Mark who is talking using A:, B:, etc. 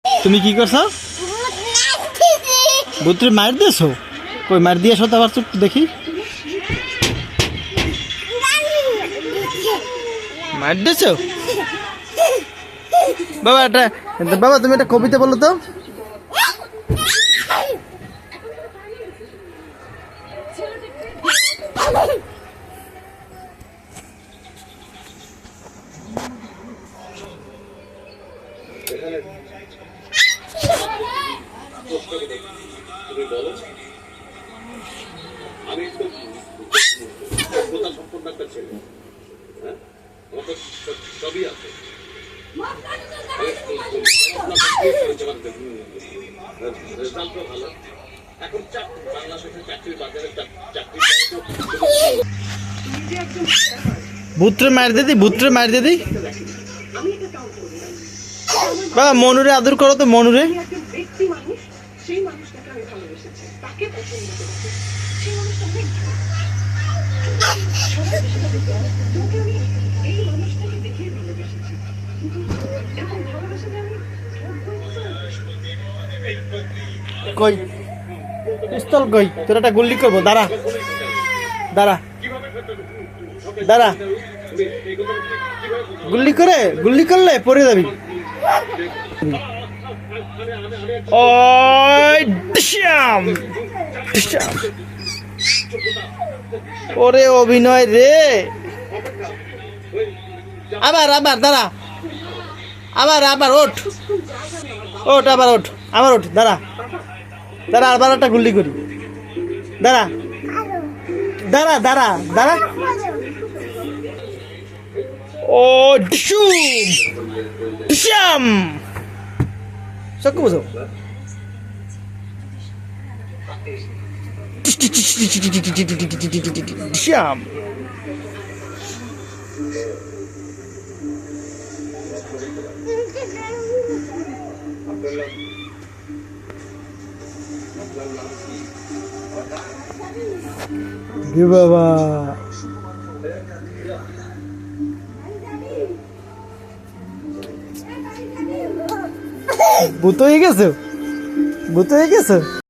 A: তুমি কি করছো? ভূতরে মার দিয়েছো? কই মার দিয়েছো তো আবার চুপ দেখি। মার দিয়েছো? বাবা এটা বাবা তুমি একটা কবিতা বলো তো।
B: তুমি বলো আমি তো সম্পূর্ণ একটা ছেলে, হ্যাঁ আমার তো সবই আছে। এখন চাকরির বাজারে চাকরি
A: ভূতরে মার দিদি, ভূতরে মার দিদি। বাবা মনুরে আদর করো তো, মনুরে।
C: সেই মানুষটাকে আমি ভালোবেসেছি, তাকে পছন্দ করেছি, সেই মানুষটা অনেক তোকে আমি এই মানুষটাকে দেখেই ভালোবেসেছি, কিন্তু এখন ভালোবেসে আমি
A: কই পিস্তল কই? তোর একটা গুল্লি করবো, দাঁড়া দাঁড়া দাঁড়া। গুল্লি করলে পড়ে যাবি। ওরে অভিনয় রে। আবার আবার দাঁড়া, আবার ওঠ ওঠ, আবার ওঠ, আবার ওঠ, দাঁড়া দাঁড়া, আবার একটা গুল্লি করি, দাঁড়া দাঁড়া দাঁড়া দাঁড়া। ও ডিশুম চক্কু বুঝো। ডিশাম বাবা ভূত হয়ে গেছো, ভূত হয়ে গেছো।